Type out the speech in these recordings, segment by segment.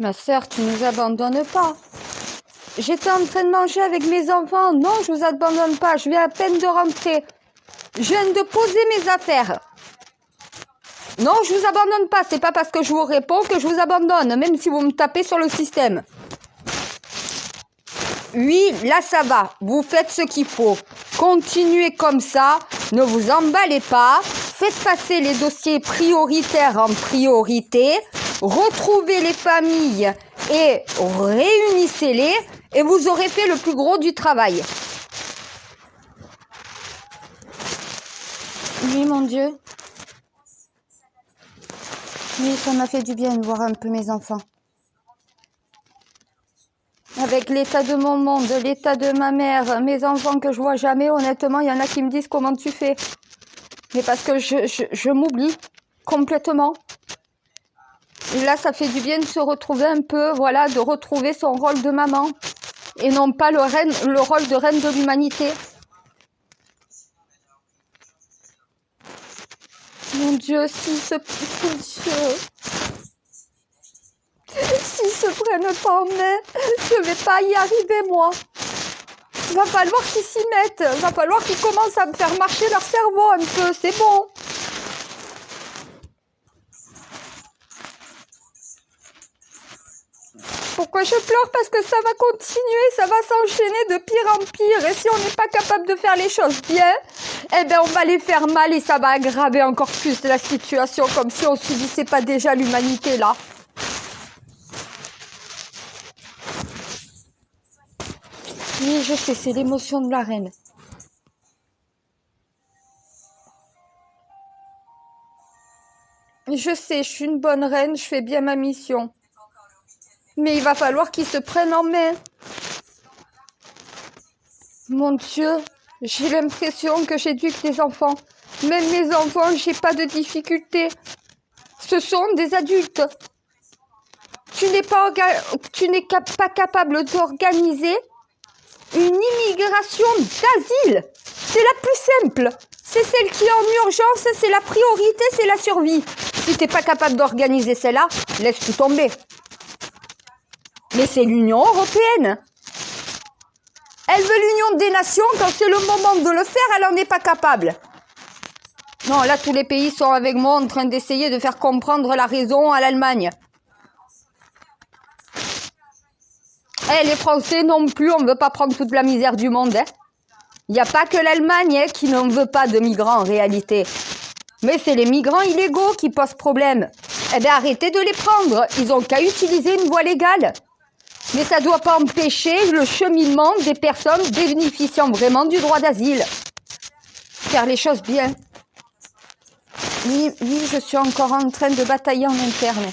Ma sœur, tu nous abandonnes pas. J'étais en train de manger avec mes enfants. Non, je vous abandonne pas. Je viens à peine de rentrer. Je viens de poser mes affaires. Non, je vous abandonne pas. C'est pas parce que je vous réponds que je vous abandonne, même si vous me tapez sur le système. Oui, là ça va. Vous faites ce qu'il faut. Continuez comme ça. Ne vous emballez pas. Faites passer les dossiers prioritaires en priorité. Retrouvez les familles et réunissez-les. Et vous aurez fait le plus gros du travail. Oui, mon Dieu. Oui, ça m'a fait du bien de voir un peu mes enfants. Avec l'état de mon monde, l'état de ma mère, mes enfants que je vois jamais, honnêtement, il y en a qui me disent comment tu fais. Mais parce que je m'oublie complètement. Et là, ça fait du bien de se retrouver un peu, voilà, de retrouver son rôle de maman. Et non pas le rôle de reine de l'humanité. Mon Dieu, s'ils se prennent pas en main, je vais pas y arriver, moi. Va falloir qu'ils s'y mettent. Va falloir qu'ils commencent à me faire marcher leur cerveau un peu. C'est bon. Pourquoi je pleure? Parce que ça va continuer, ça va s'enchaîner de pire en pire. Et si on n'est pas capable de faire les choses bien, eh ben on va les faire mal et ça va aggraver encore plus la situation, comme si on subissait pas déjà l'humanité là. Oui, je sais, c'est l'émotion de la reine. Je sais, je suis une bonne reine, je fais bien ma mission. Mais il va falloir qu'ils se prennent en main. Mon Dieu, j'ai l'impression que j'éduque des enfants. Même mes enfants, j'ai pas de difficultés. Ce sont des adultes. Tu n'es pas capable d'organiser une immigration d'asile. C'est la plus simple. C'est celle qui est en urgence, c'est la priorité, c'est la survie. Si tu n'es pas capable d'organiser celle-là, laisse tout tomber. Mais c'est l'Union européenne. Elle veut l'union des nations, quand c'est le moment de le faire, elle n'en est pas capable. Non, là, tous les pays sont avec moi en train d'essayer de faire comprendre la raison à l'Allemagne. Eh, les Français non plus, on ne veut pas prendre toute la misère du monde. Hein. Il n'y a pas que l'Allemagne qui n'en veut pas de migrants en réalité. Mais c'est les migrants illégaux qui posent problème. Eh bien, arrêtez de les prendre. Ils n'ont qu'à utiliser une voie légale. Mais ça ne doit pas empêcher le cheminement des personnes bénéficiant vraiment du droit d'asile. Faire les choses bien. Oui, je suis encore en train de batailler en interne.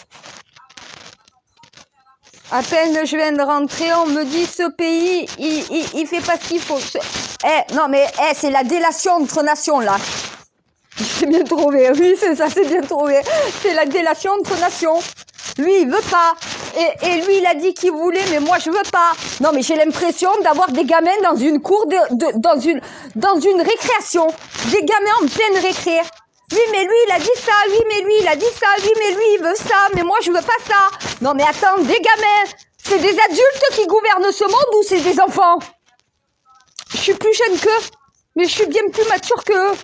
À peine je viens de rentrer, on me dit ce pays, il fait pas ce qu'il faut. Non mais c'est la délation entre nations là. C'est bien trouvé, oui c'est ça, c'est bien trouvé. C'est la délation entre nations. Lui il veut pas. Et lui il a dit qu'il voulait, mais moi je veux pas. Non mais j'ai l'impression d'avoir des gamins dans une cour dans une récréation. Des gamins en pleine récré. Oui, mais lui, il a dit ça. Oui, mais lui, il a dit ça. Oui, mais lui, il veut ça. Mais moi, je veux pas ça. Non, mais attends, des gamins. C'est des adultes qui gouvernent ce monde ou c'est des enfants? Je suis plus jeune qu'eux. Mais je suis bien plus mature qu'eux.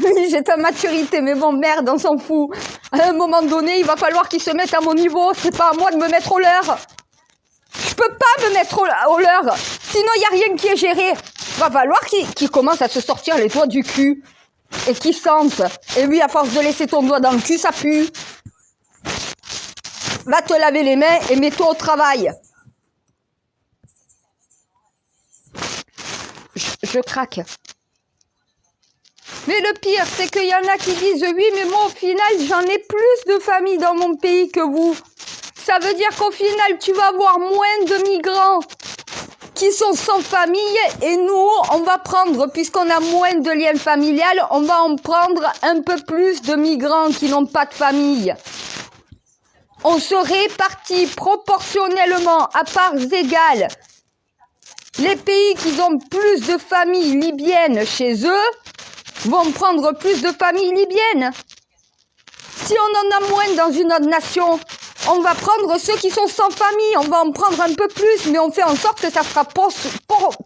Oui, j'ai ta maturité. Mais bon, merde, on s'en fout. À un moment donné, il va falloir qu'ils se mettent à mon niveau. C'est pas à moi de me mettre au leur. Je peux pas me mettre au leur. Sinon, il n'y a rien qui est géré. Va falloir qu'ils commencent à se sortir les doigts du cul. Et qui sentent. Et oui, à force de laisser ton doigt dans le cul, ça pue. Va te laver les mains et mets-toi au travail. Je craque. Mais le pire, c'est qu'il y en a qui disent oui, mais moi au final, j'en ai plus de familles dans mon pays que vous. Ça veut dire qu'au final, tu vas avoir moins de migrants qui sont sans famille et nous, on va prendre, puisqu'on a moins de liens familiales, on va en prendre un peu plus de migrants qui n'ont pas de famille. On se répartit proportionnellement à parts égales. Les pays qui ont plus de familles libyennes chez eux vont prendre plus de familles libyennes. Si on en a moins dans une autre nation, on va prendre ceux qui sont sans famille, on va en prendre un peu plus, mais on fait en sorte que ça sera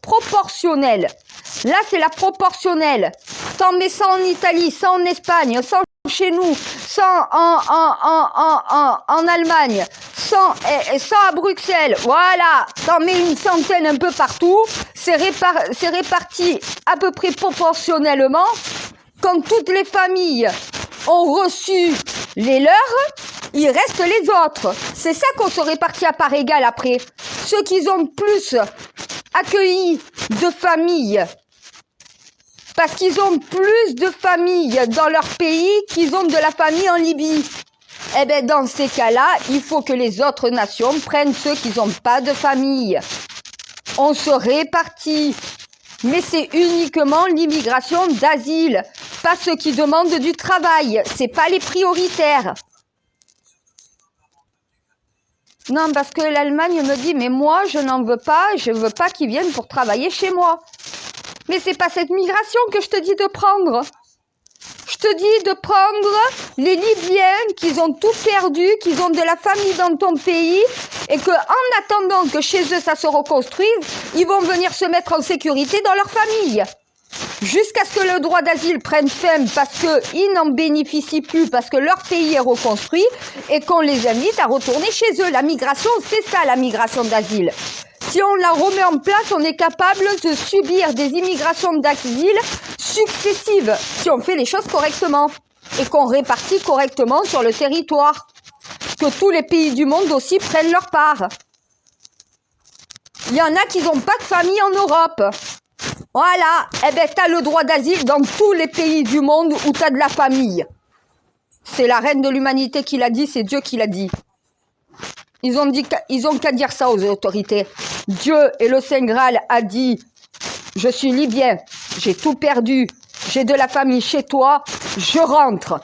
proportionnel. Là, c'est la proportionnelle. T'en mets ça en Italie, ça en Espagne, ça chez nous, ça en Allemagne, ça à Bruxelles. Voilà, t'en mets une centaine un peu partout. C'est réparti à peu près proportionnellement. Quand toutes les familles ont reçu les leurs, il reste les autres. C'est ça qu'on se répartit à part égale après. Ceux qui ont plus accueilli de familles, parce qu'ils ont plus de familles dans leur pays qu'ils ont de la famille en Libye. Eh bien, dans ces cas-là, il faut que les autres nations prennent ceux qui n'ont pas de famille. On se répartit. Mais c'est uniquement l'immigration d'asile, pas ceux qui demandent du travail. C'est pas les prioritaires. Non, parce que l'Allemagne me dit, mais moi, je n'en veux pas, je veux pas qu'ils viennent pour travailler chez moi. Mais c'est pas cette migration que je te dis de prendre. Je te dis de prendre les Libyens qui ont tout perdu, qui ont de la famille dans ton pays et que, en attendant que chez eux ça se reconstruise, ils vont venir se mettre en sécurité dans leur famille. Jusqu'à ce que le droit d'asile prenne fin parce qu'ils n'en bénéficient plus, parce que leur pays est reconstruit et qu'on les invite à retourner chez eux. La migration, c'est ça la migration d'asile. Si on la remet en place, on est capable de subir des immigrations d'asile successives, si on fait les choses correctement et qu'on répartit correctement sur le territoire. Que tous les pays du monde aussi prennent leur part. Il y en a qui n'ont pas de famille en Europe. Voilà, eh ben t'as le droit d'asile dans tous les pays du monde où t'as de la famille. C'est la reine de l'humanité qui l'a dit, c'est Dieu qui l'a dit. Ils ont qu'à dire ça aux autorités. Dieu et le Saint Graal a dit, je suis libyen, j'ai tout perdu, j'ai de la famille chez toi, je rentre.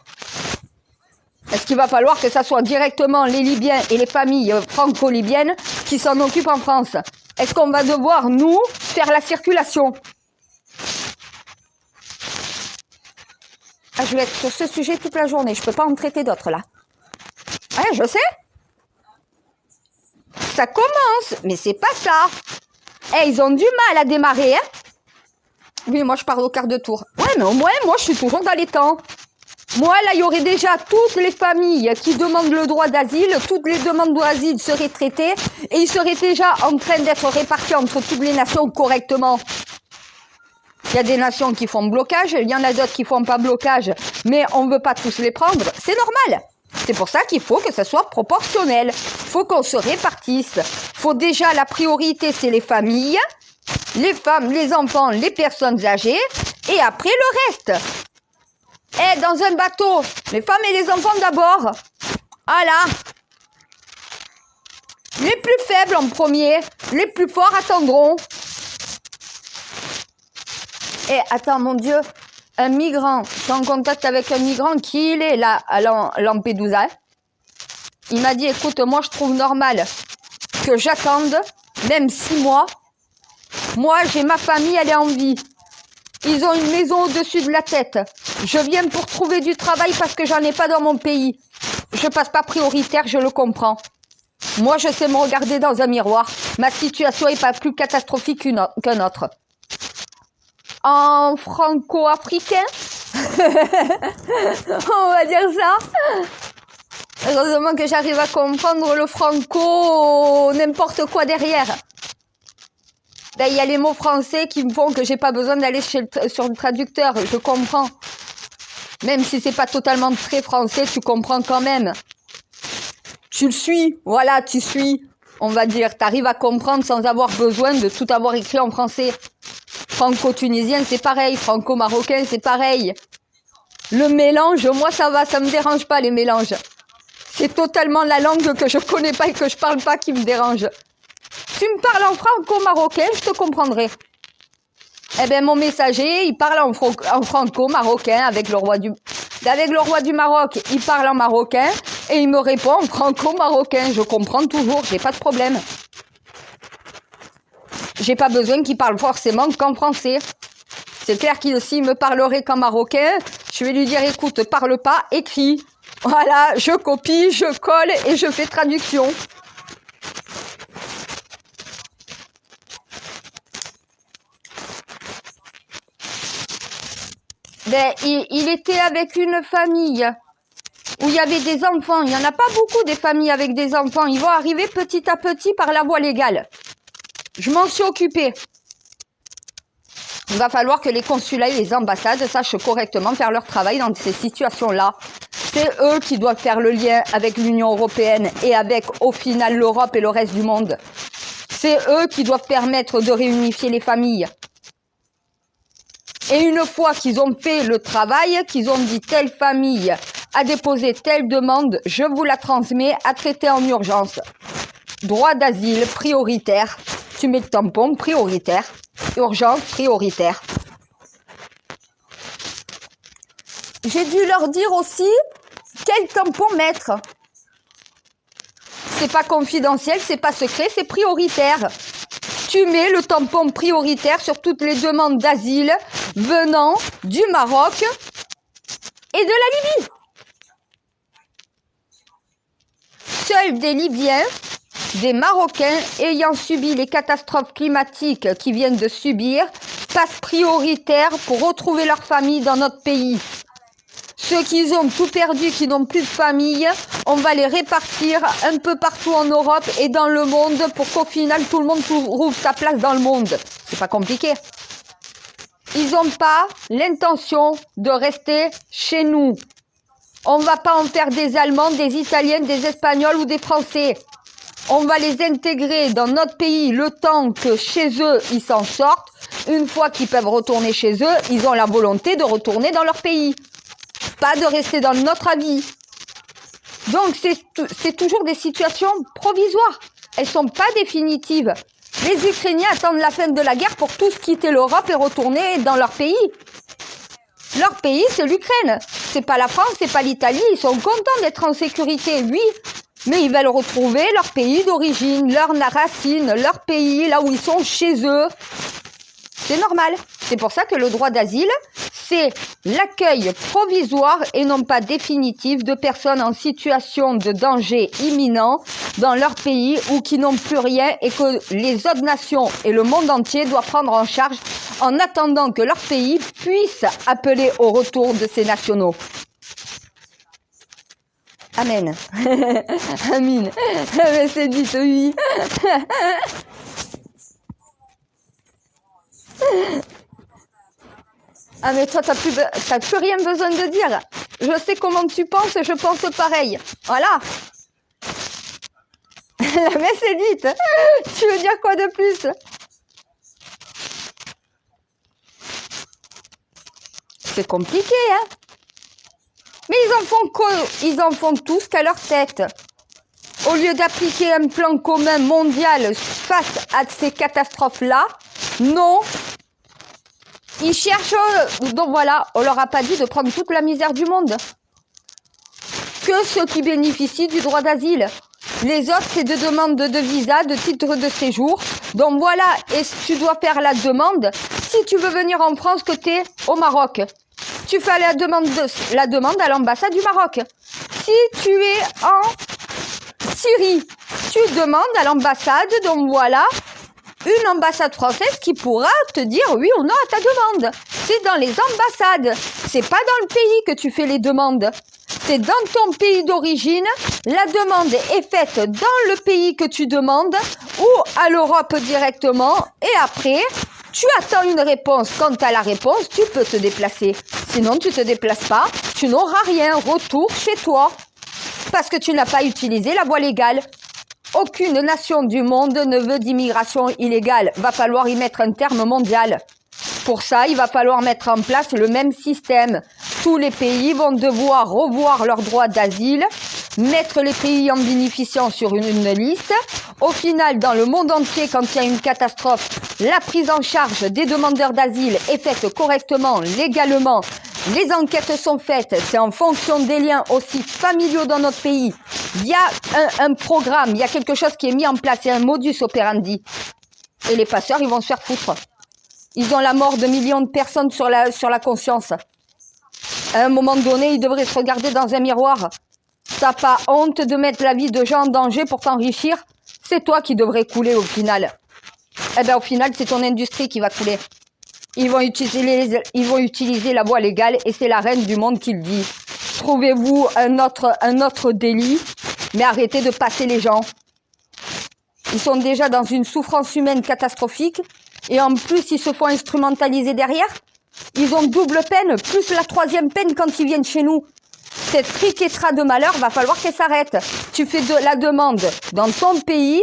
Est-ce qu'il va falloir que ça soit directement les Libyens et les familles franco-libyennes qui s'en occupent en France? Est-ce qu'on va devoir, nous, faire la circulation? Ah, je vais être sur ce sujet toute la journée, je peux pas en traiter d'autres là. Ouais, je sais. Ça commence, mais c'est pas ça. Eh, ils ont du mal à démarrer, hein. Oui, moi, je parle au quart de tour. Ouais, mais au moins, moi, je suis toujours dans les temps. Moi, là, il y aurait déjà toutes les familles qui demandent le droit d'asile, toutes les demandes d'asile seraient traitées et ils seraient déjà en train d'être répartis entre toutes les nations correctement. Il y a des nations qui font blocage, il y en a d'autres qui font pas blocage, mais on ne veut pas tous les prendre. C'est normal. C'est pour ça qu'il faut que ça soit proportionnel. Il faut qu'on se répartisse. Il faut déjà, la priorité, c'est les familles, les femmes, les enfants, les personnes âgées, et après le reste. Eh, dans un bateau, les femmes et les enfants d'abord. Voilà. Les plus faibles en premier, les plus forts attendront. Eh, attends, mon Dieu, un migrant, je suis en contact avec un migrant qui il est là à Lampedusa. Il m'a dit, écoute, moi je trouve normal que j'attende, même 6 mois. Moi, j'ai ma famille, elle est en vie. Ils ont une maison au-dessus de la tête. Je viens pour trouver du travail parce que j'en ai pas dans mon pays. Je passe pas prioritaire, je le comprends. Moi, je sais me regarder dans un miroir. Ma situation est pas plus catastrophique qu'un autre. En franco-africain, on va dire ça. Heureusement que j'arrive à comprendre le franco, n'importe quoi derrière. Ben, il y a les mots français qui me font que j'ai pas besoin d'aller sur le traducteur, je comprends. Même si c'est pas totalement très français, tu comprends quand même. Tu le suis, voilà, tu suis, on va dire. T'arrives à comprendre sans avoir besoin de tout avoir écrit en français. Franco-tunisien, c'est pareil. Franco-marocain, c'est pareil. Le mélange, moi ça va, ça me dérange pas les mélanges. C'est totalement la langue que je connais pas et que je parle pas qui me dérange. Tu me parles en franco-marocain, je te comprendrai. Eh ben mon messager, il parle en franco-marocain avec le roi du Maroc. Il parle en marocain et il me répond en franco-marocain. Je comprends toujours, j'ai pas de problème. J'ai pas besoin qu'il parle forcément qu'en français. C'est clair qu'il s'il me parlerait qu'en marocain, je vais lui dire écoute, parle pas, écris. Voilà, je copie, je colle et je fais traduction. Ben, il était avec une famille où il y avait des enfants. Il n'y en a pas beaucoup des familles avec des enfants. Ils vont arriver petit à petit par la voie légale. Je m'en suis occupée. Il va falloir que les consulats et les ambassades sachent correctement faire leur travail dans ces situations-là. C'est eux qui doivent faire le lien avec l'Union européenne et avec, au final, l'Europe et le reste du monde. C'est eux qui doivent permettre de réunifier les familles. Et une fois qu'ils ont fait le travail, qu'ils ont dit telle famille a déposé telle demande, je vous la transmets à traiter en urgence. Droit d'asile prioritaire. Tu mets le tampon prioritaire. Urgence prioritaire. J'ai dû leur dire aussi quel tampon mettre. C'est pas confidentiel, c'est pas secret, c'est prioritaire. Tu mets le tampon prioritaire sur toutes les demandes d'asile venant du Maroc et de la Libye. Seuls des Libyens, des Marocains ayant subi les catastrophes climatiques qu'ils viennent de subir passent prioritaire pour retrouver leur famille dans notre pays. Ceux qui ont tout perdu, qui n'ont plus de famille, on va les répartir un peu partout en Europe et dans le monde pour qu'au final tout le monde trouve sa place dans le monde. C'est pas compliqué. Ils n'ont pas l'intention de rester chez nous. On va pas en faire des Allemands, des Italiens, des Espagnols ou des Français. On va les intégrer dans notre pays le temps que chez eux, ils s'en sortent. Une fois qu'ils peuvent retourner chez eux, ils ont la volonté de retourner dans leur pays. Pas de rester dans notre avis. Donc, c'est toujours des situations provisoires. Elles sont pas définitives. Les Ukrainiens attendent la fin de la guerre pour tous quitter l'Europe et retourner dans leur pays. Leur pays, c'est l'Ukraine. C'est pas la France, c'est pas l'Italie. Ils sont contents d'être en sécurité, oui. Mais ils veulent retrouver leur pays d'origine, leurs racines, leur pays, là où ils sont chez eux. C'est normal. C'est pour ça que le droit d'asile, c'est l'accueil provisoire et non pas définitif de personnes en situation de danger imminent dans leur pays ou qui n'ont plus rien et que les autres nations et le monde entier doivent prendre en charge en attendant que leur pays puisse appeler au retour de ces nationaux. Amen. Amen. C'est dit, oui. Ah mais toi, t'as plus rien besoin de dire. Je sais comment tu penses et je pense pareil. Voilà. La messe est dite. Tu veux dire quoi de plus? C'est compliqué, hein. Mais ils en font tous qu'à leur tête. Au lieu d'appliquer un plan commun mondial face à ces catastrophes-là, non. Ils cherchent, donc voilà, on leur a pas dit de prendre toute la misère du monde. Que ceux qui bénéficient du droit d'asile. Les autres, c'est de demande de visa, de titre de séjour. Donc voilà, et tu dois faire la demande. Si tu veux venir en France, que tu es au Maroc, tu fais la demande à l'ambassade du Maroc. Si tu es en Syrie, tu demandes à l'ambassade, donc voilà, une ambassade française qui pourra te dire oui ou non à ta demande. C'est dans les ambassades. C'est pas dans le pays que tu fais les demandes. C'est dans ton pays d'origine. La demande est faite dans le pays que tu demandes ou à l'Europe directement. Et après, tu attends une réponse. Quand tu as la réponse, tu peux te déplacer. Sinon, tu te déplaces pas. Tu n'auras rien. Retour chez toi. Parce que tu n'as pas utilisé la voie légale. Aucune nation du monde ne veut d'immigration illégale. Va falloir y mettre un terme mondial. Pour ça, il va falloir mettre en place le même système. Tous les pays vont devoir revoir leur droit d'asile, mettre les pays en bénéficiant sur une liste. Au final, dans le monde entier, quand il y a une catastrophe, la prise en charge des demandeurs d'asile est faite correctement, légalement. Les enquêtes sont faites, c'est en fonction des liens aussi familiaux dans notre pays. Il y a un programme, il y a quelque chose qui est mis en place, il y a un modus operandi. Et les passeurs, ils vont se faire foutre. Ils ont la mort de millions de personnes sur la conscience. À un moment donné, ils devraient se regarder dans un miroir T'as pas honte de mettre la vie de gens en danger pour t'enrichir? C'est toi qui devrais couler au final. Eh ben au final, c'est ton industrie qui va couler. Ils vont utiliser la voie légale et c'est la reine du monde qui le dit. Trouvez-vous un autre délit, mais arrêtez de passer les gens. Ils sont déjà dans une souffrance humaine catastrophique et en plus, ils se font instrumentaliser derrière. Ils ont double peine, plus la troisième peine quand ils viennent chez nous. Cette triquetra de malheur, va falloir qu'elle s'arrête. Tu fais la demande dans ton pays,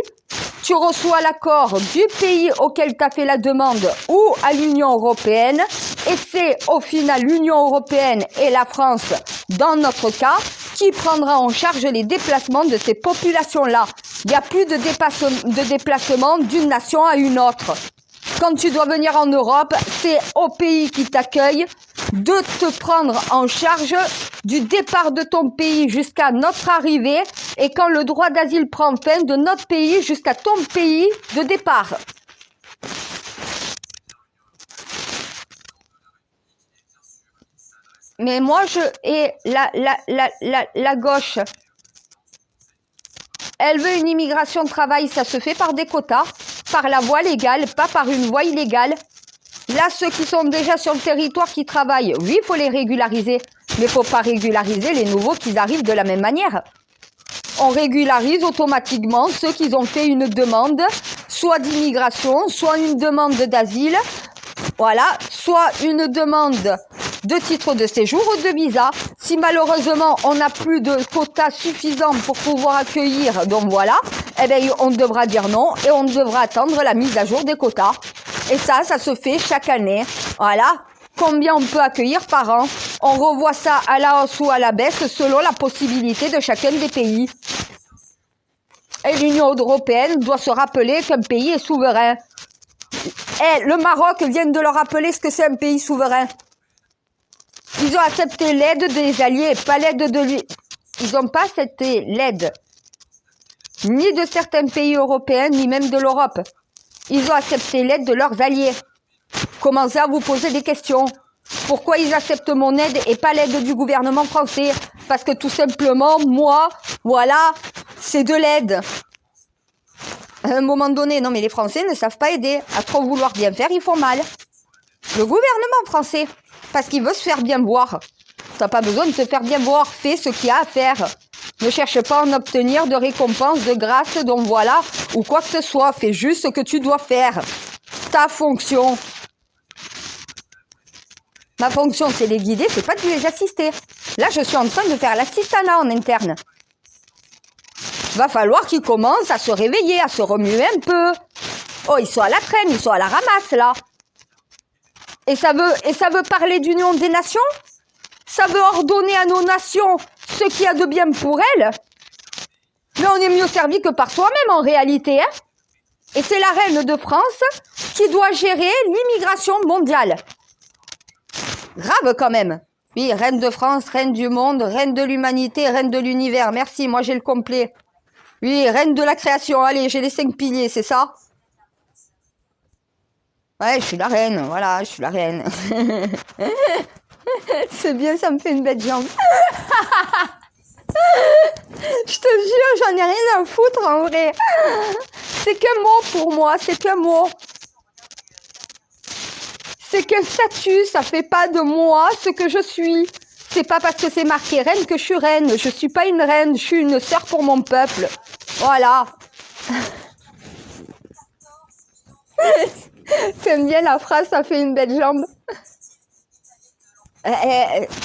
tu reçois l'accord du pays auquel tu as fait la demande ou à l'Union européenne. Et c'est au final l'Union européenne et la France, dans notre cas, qui prendra en charge les déplacements de ces populations-là. Il n'y a plus de déplacement d'une nation à une autre. Quand tu dois venir en Europe, c'est au pays qui t'accueille de te prendre en charge du départ de ton pays jusqu'à notre arrivée et quand le droit d'asile prend fin, de notre pays jusqu'à ton pays de départ. Mais moi, la gauche, elle veut une immigration de travail, ça se fait par des quotas, par la voie légale, pas par une voie illégale. Là, ceux qui sont déjà sur le territoire, qui travaillent, oui, il faut les régulariser, mais il ne faut pas régulariser les nouveaux qui arrivent de la même manière. On régularise automatiquement ceux qui ont fait une demande, soit d'immigration, soit une demande d'asile, voilà, soit une demande de titre de séjour ou de visa. Si malheureusement on n'a plus de quotas suffisants pour pouvoir accueillir, donc voilà, eh bien on devra dire non et on devra attendre la mise à jour des quotas. Et ça se fait chaque année. Voilà, combien on peut accueillir par an. On revoit ça à la hausse ou à la baisse selon la possibilité de chacun des pays. Et l'Union européenne doit se rappeler qu'un pays est souverain. Et le Maroc vient de leur rappeler ce que c'est un pays souverain. Ils ont accepté l'aide des alliés, pas l'aide de lui. Ils n'ont pas accepté l'aide ni de certains pays européens, ni même de l'Europe. Ils ont accepté l'aide de leurs alliés. Commencez à vous poser des questions. Pourquoi ils acceptent mon aide et pas l'aide du gouvernement français? Parce que tout simplement, moi, voilà, c'est de l'aide. À un moment donné, non mais les Français ne savent pas aider. À trop vouloir bien faire, ils font mal. Le gouvernement français, parce qu'il veut se faire bien voir. T'as pas besoin de te faire bien voir, fais ce qu'il y a à faire. Ne cherche pas à en obtenir de récompense, de grâce, donc voilà, ou quoi que ce soit. Fais juste ce que tu dois faire. Ta fonction. Ma fonction, c'est les guider, c'est pas de les assister. Là, je suis en train de faire l'assistanat en interne. Va falloir qu'ils commencent à se réveiller, à se remuer un peu. Oh, ils sont à la traîne, ils sont à la ramasse, là. Et ça veut parler d'union des nations? Ça veut ordonner à nos nations ce qu'il y a de bien pour elles? Mais on est mieux servi que par soi-même, en réalité, hein? Et c'est la reine de France qui doit gérer l'immigration mondiale. Grave, quand même. Oui, reine de France, reine du monde, reine de l'humanité, reine de l'univers. Merci, moi j'ai le complet. Oui, reine de la création. Allez, j'ai les 5 piliers, c'est ça? Ouais, je suis la reine, voilà, je suis la reine. C'est bien, ça me fait une belle jambe. Je te jure, j'en ai rien à foutre en vrai. C'est qu'un mot pour moi, c'est qu'un mot. C'est qu'un statut, ça fait pas de moi ce que je suis. C'est pas parce que c'est marqué reine que je suis reine. Je suis pas une reine, je suis une sœur pour mon peuple. Voilà. T'aimes bien la phrase, ça fait une belle jambe.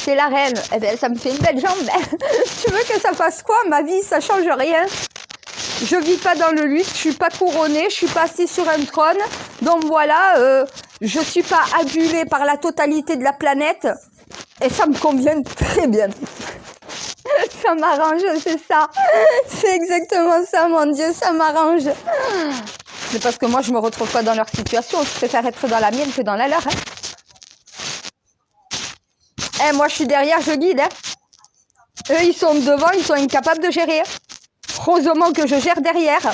C'est la reine. Eh ben, ça me fait une belle jambe. Tu veux que ça fasse quoi? Ma vie, ça change rien. Je vis pas dans le luxe, je suis pas couronnée, je suis pas assise sur un trône. Donc voilà, je suis pas adulée par la totalité de la planète. Et ça me convient très bien. Ça m'arrange, c'est ça. C'est exactement ça, mon Dieu, ça m'arrange. C'est parce que moi, je me retrouve pas dans leur situation. Je préfère être dans la mienne que dans la leur. Hein. Moi, je suis derrière, je guide. Hein. Eux, ils sont devant, ils sont incapables de gérer. Heureusement que je gère derrière.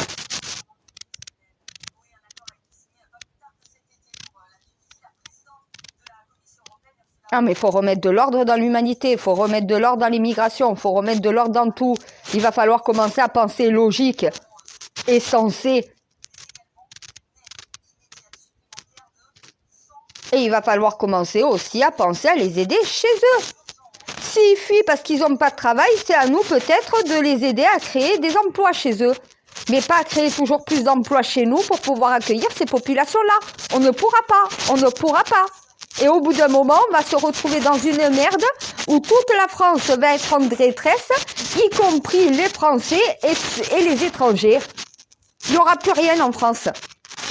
Ah, mais il faut remettre de l'ordre dans l'humanité, il faut remettre de l'ordre dans l'immigration, il faut remettre de l'ordre dans tout. Il va falloir commencer à penser logique et sensé. Et il va falloir commencer aussi à penser à les aider chez eux. S'ils fuient parce qu'ils n'ont pas de travail, c'est à nous peut-être de les aider à créer des emplois chez eux. Mais pas à créer toujours plus d'emplois chez nous pour pouvoir accueillir ces populations-là. On ne pourra pas, on ne pourra pas. Et au bout d'un moment, on va se retrouver dans une merde où toute la France va être en détresse, y compris les Français et les étrangers. Il n'y aura plus rien en France.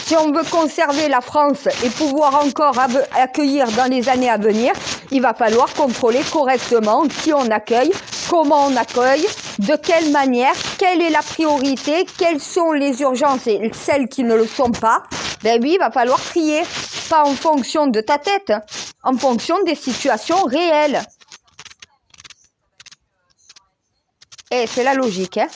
Si on veut conserver la France et pouvoir encore accueillir dans les années à venir, il va falloir contrôler correctement qui on accueille, comment on accueille, de quelle manière, quelle est la priorité, quelles sont les urgences et celles qui ne le sont pas. Ben oui, il va falloir trier, pas en fonction de ta tête, en fonction des situations réelles. Et c'est la logique, hein.